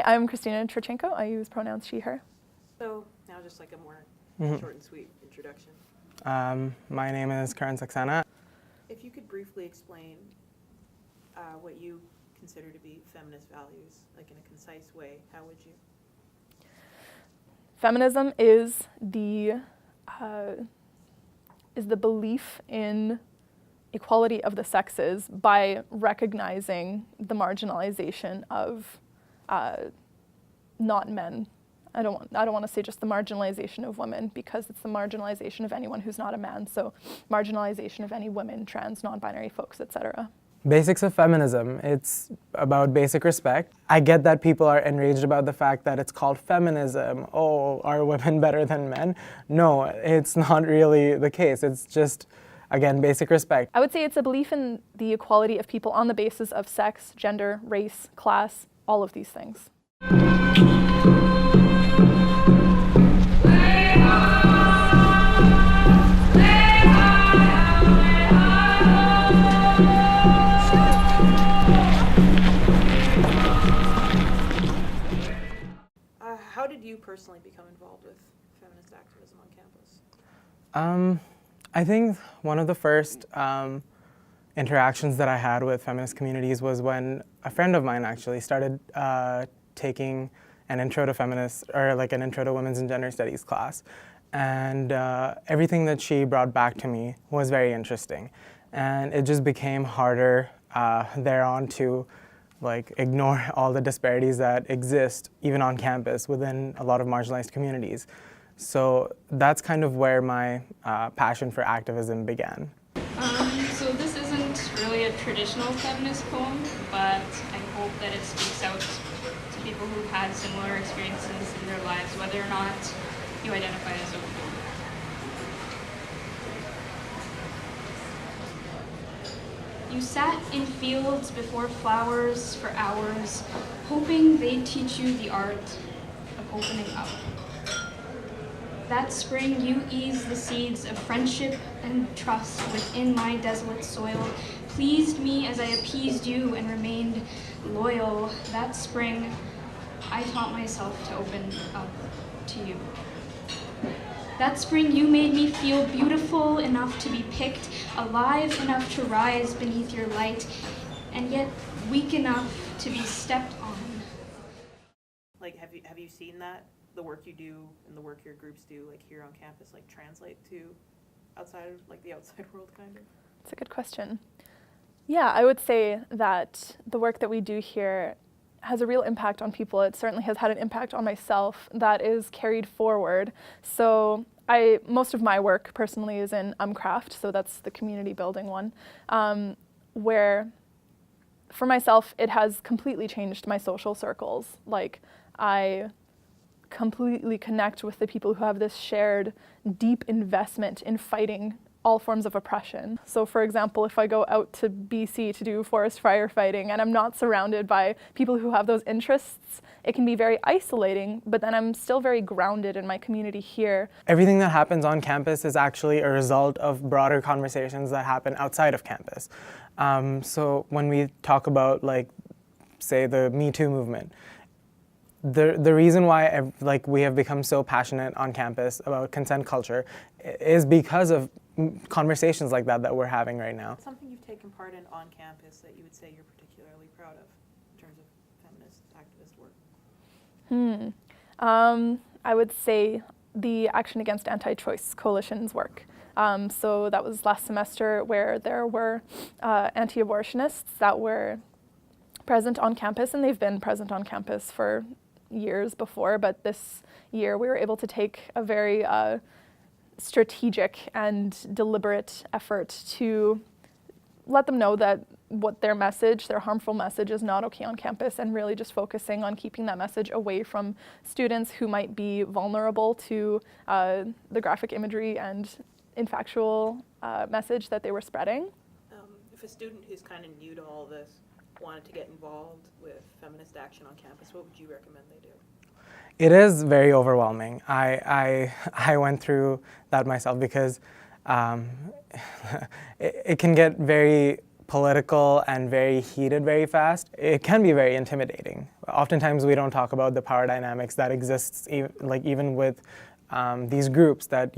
I'm Christina Trachenko. I use pronouns she, her. So now just like a more short and sweet introduction. My name is Karan Saxena. If you could briefly explain what you consider to be feminist values, like in a concise way, how would you? Feminism is the belief in equality of the sexes by recognizing the marginalization of not men. I don't want to say just the marginalization of women, because it's the marginalization of anyone who's not a man. So marginalization of any women, trans, non-binary folks, etc. Basics of feminism. It's about basic respect. I get that people are enraged about the fact that it's called feminism. Oh, are women better than men? No, it's not really the case. It's just, again, basic respect. I would say it's a belief in the equality of people on the basis of sex, gender, race, class, all of these things. How did you personally become involved with feminist activism on campus? I think one of the first interactions that I had with feminist communities was when a friend of mine actually started taking an intro to feminist, or like an intro to women's and gender studies class. And everything that she brought back to me was very interesting. And it just became harder thereon to ignore all the disparities that exist even on campus within a lot of marginalized communities. So that's kind of where my passion for activism began. So this isn't really a traditional feminist poem, but I hope that it speaks out to people who've had similar experiences in their lives, whether or not you identify as a woman. You sat in fields before flowers for hours, hoping they'd teach you the art of opening up. That spring, you eased the seeds of friendship and trust within my desolate soil, pleased me as I appeased you and remained loyal. That spring, I taught myself to open up to you. That spring, you made me feel beautiful enough to be picked, alive enough to rise beneath your light, and yet weak enough to be stepped on. Like, have you seen that, the work you do and the work your groups do, like here on campus, like translate to outside of, like, the outside world, kind of? That's a good question. Yeah, I would say that the work that we do here has a real impact on people. It certainly has had an impact on myself that is carried forward. So most of my work personally is in Craft, so that's the community building one, where for myself it has completely changed my social circles. Like, I completely connect with the people who have this shared deep investment in fighting all forms of oppression. So for example, if I go out to BC to do forest firefighting and I'm not surrounded by people who have those interests, it can be very isolating, but then I'm still very grounded in my community here. Everything that happens on campus is actually a result of broader conversations that happen outside of campus. So when we talk about, like, say, the Me Too movement, the reason why we have become so passionate on campus about consent culture is because of conversations like that we're having right now. Something you've taken part in on campus that you would say you're particularly proud of in terms of feminist activist work? I would say the Action Against Anti-Choice Coalition's work. So that was last semester, where there were anti-abortionists that were present on campus, and they've been present on campus for years before, but this year we were able to take a very strategic and deliberate effort to let them know that what their harmful message, is not okay on campus, and really just focusing on keeping that message away from students who might be vulnerable to the graphic imagery and infactual message that they were spreading. If a student who's kind of new to all this wanted to get involved with feminist action on campus, what would you recommend they do? It is very overwhelming. I went through that myself because it can get very political and very heated very fast, it can be very intimidating. Oftentimes we don't talk about the power dynamics that exists even with these groups that,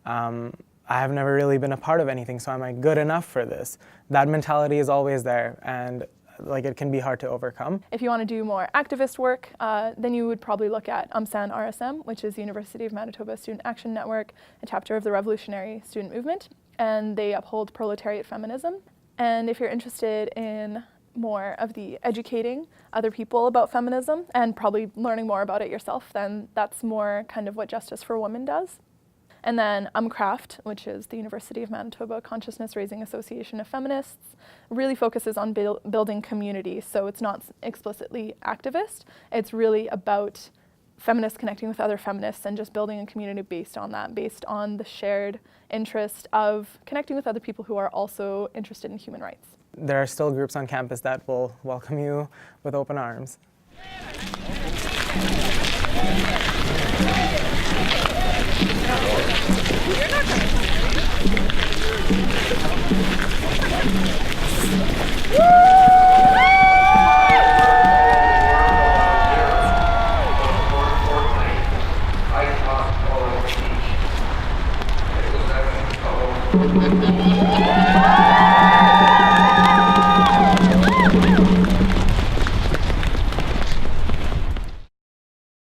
I have never really been a part of anything, so am I good enough for this? That mentality is always there, and it can be hard to overcome. If you want to do more activist work, then you would probably look at UMSAN RSM, which is the University of Manitoba Student Action Network, a chapter of the Revolutionary Student Movement, and they uphold proletariat feminism. And if you're interested in more of the educating other people about feminism and probably learning more about it yourself, then that's more kind of what Justice for Women does. And then UMCRAFT, which is the University of Manitoba Consciousness Raising Association of Feminists, really focuses on building community. So it's not explicitly activist. It's really about feminists connecting with other feminists and just building a community based on that, based on the shared interest of connecting with other people who are also interested in human rights. There are still groups on campus that will welcome you with open arms. I taught oral speech. It was